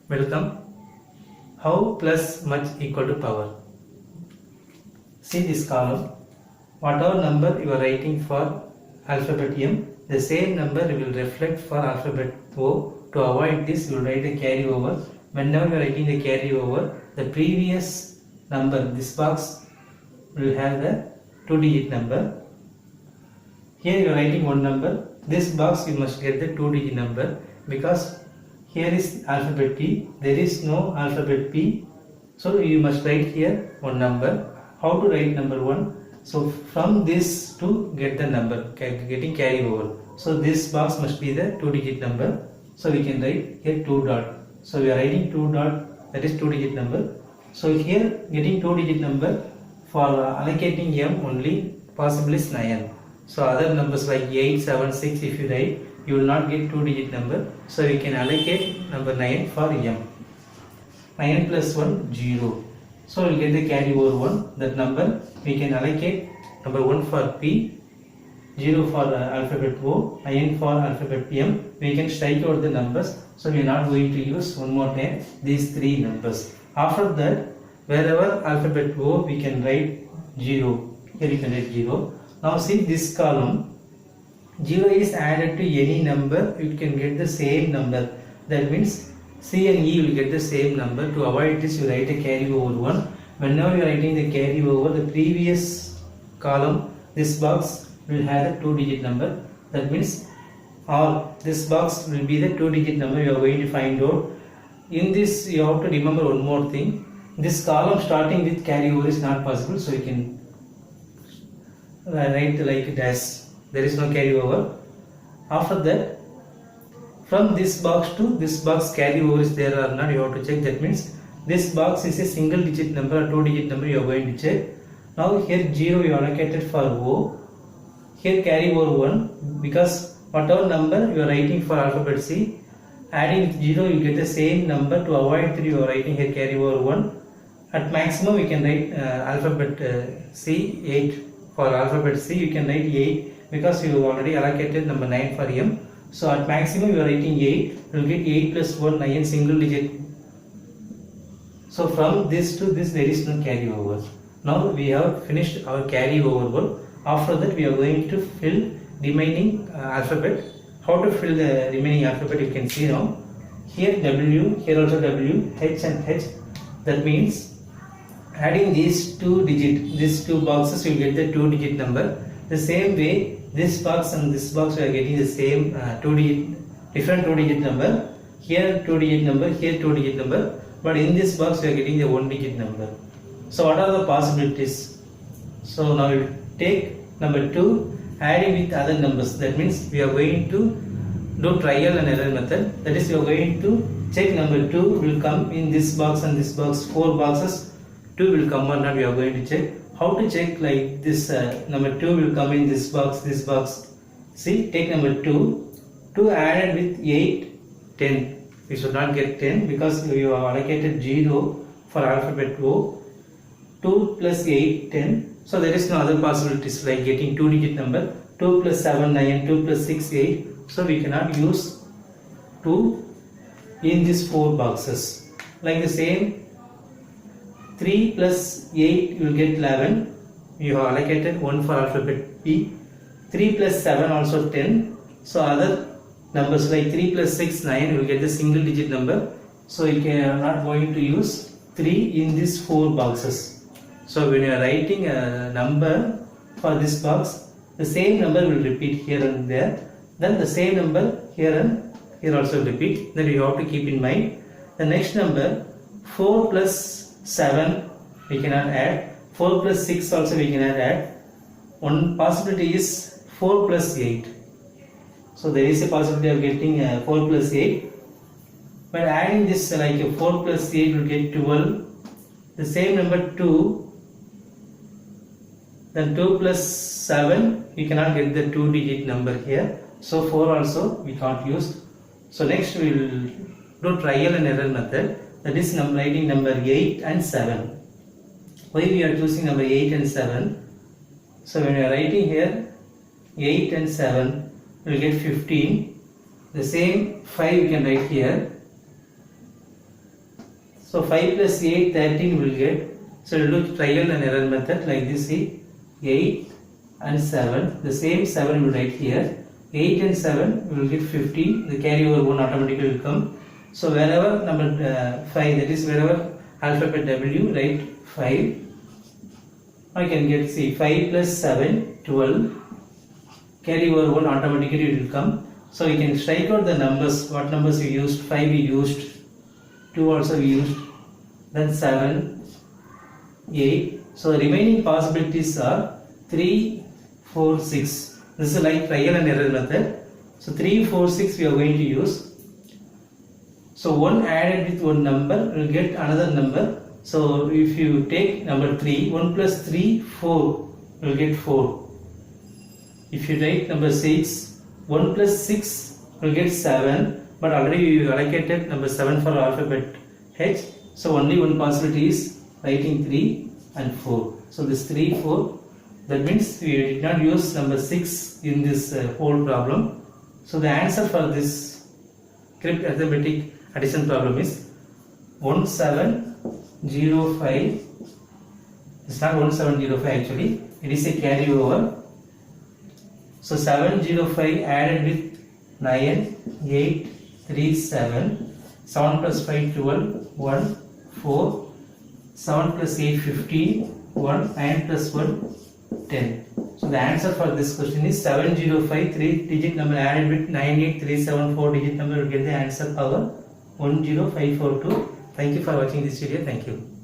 Welcome. How plus much equal to power? See this column. Whatever number you are writing for alphabet M, the same number will reflect for alphabet O. To avoid this, you will write a carryover. Whenever you are writing the carryover, the previous number, this box will have the 2-digit number. Here you are writing one number. This box you must get the 2-digit number, because here is alphabet P, there is no alphabet P, so you must write here one number. How to write number 1? So from this to get the number, getting carry over. So this box must be the 2-digit number. So we can write here 2 dot. So we are writing 2 dot, that is 2-digit number. So here getting 2-digit number for allocating M only possible is 9. So other numbers like 8, 7, 6 if you write, you will not get 2-digit number. So we can allocate number 9 for M. 9 plus 1, 0. So we will get the carry over 1. That number we can allocate number 1 for P, 0 for alphabet O, 9 for alphabet M. We can strike out the numbers. So we are not going to use one more time these 3 numbers. After that, wherever alphabet O we can write 0. Here you can write 0. Now see this column. 0 is added to any number, you can get the same number. That means C and E will get the same number. To avoid this, you write a carry over 1. Whenever you are writing the carry over, the previous column, this box will have a 2-digit number. That means this box will be the 2-digit number you are going to find out. In this, you have to remember one more thing. This column starting with carry over is not possible, so you can write like dash. There is no carry over. After that, from this box to this box, carry over is there or not, you have to check. That means this box is a single digit number or 2-digit number, you are going to check. Now here 0 you allocated for O. Here carry over 1, because whatever number you are writing for alphabet C, adding 0 you get the same number. To avoid 3, you are writing here carry over 1. At maximum we can write alphabet C 8. For alphabet C you can write 8, because you already allocated number 9 for M. So at maximum you are writing 8, you will get 8 plus 1, 9 single digit. So from this to this there is no carry over. Now we have finished our carry over one. After that we are going to fill remaining alphabet. How to fill the remaining alphabet you can see now. Here W, here also W, H and H. That means adding these 2 boxes you get the 2-digit number. The same way, this box and this box we are getting the same different 2-digit number. Here 2-digit number, here 2-digit number. But in this box we are getting the 1-digit number. So what are the possibilities? So now we take number 2, adding with other numbers. That means we are going to do trial and error method. That is, we are going to check number 2 will come in this box and this box. 4 boxes, 2 will come or not, we are going to check. How to check like this, number 2 will come in this box, this box. See, take number 2, 2 added with 8, 10. We should not get 10, because you have allocated 0 for alphabet O. 2 plus 8, 10. So there is no other possibilities like getting 2-digit number. 2 plus 7, 9, 2 plus 6, 8. So we cannot use 2 in these 4 boxes. Like the same, 3 plus 8 you will get 11. You have allocated 1 for alphabet P. 3 plus 7 also 10. So other numbers like 3 plus 6, 9, you will get the single digit number. So you are not going to use 3 in these 4 boxes. So when you are writing a number for this box, the same number will repeat here and there. Then the same number here and here also will repeat. Then you have to keep in mind. The next number, 4 plus 7 we cannot add, 4 plus 6 also we cannot add. One possibility is 4 plus 8. So there is a possibility of getting 4 plus 8. But adding this like 4 plus 8 will get 12. The same number 2. Then 2 plus 7 we cannot get the 2-digit number here. So 4 also we can't use. So next we will do trial and error method. That is writing number 8 and 7. Why we are choosing number 8 and 7? So when we are writing here 8 and 7, we will get 15. The same 5 we can write here. So 5 plus 8, 13 will get. So we will do trial and error method like this. See, 8 and 7. The same 7 will write here. 8 and 7 we will get 15. The carryover 1 automatically will come. So wherever number 5, that is wherever alphabet W, write 5. I can get, see, 5 plus 7, 12. Carryover 1 automatically will come. So we can strike out the numbers. What numbers we used? 5 we used. 2 also we used. Then 7, 8. So the remaining possibilities are 3, 4, 6. This is like trial and error method. So 3, 4, 6 we are going to use. So 1 added with one number will get another number. So if you take number 3, 1 plus 3, 4 will get 4. If you take number 6, 1 plus 6 will get 7. But already we allocated number 7 for alphabet H. So only one possibility is writing 3 and 4. So this 3, 4. That means we did not use number 6 in this whole problem. So the answer for this crypt arithmetic addition problem is 1705. It's not 1705 actually. It is a carryover. So 705 added with 9, 8, 3, 7. 7 plus 5, 12, 1, 4. 7 plus 8, 15, 1, 9 plus 1, 10. So the answer for this question is 705, 3 digit number added with 98374 digit number will get the answer power 10542. Thank you for watching this video. Thank you.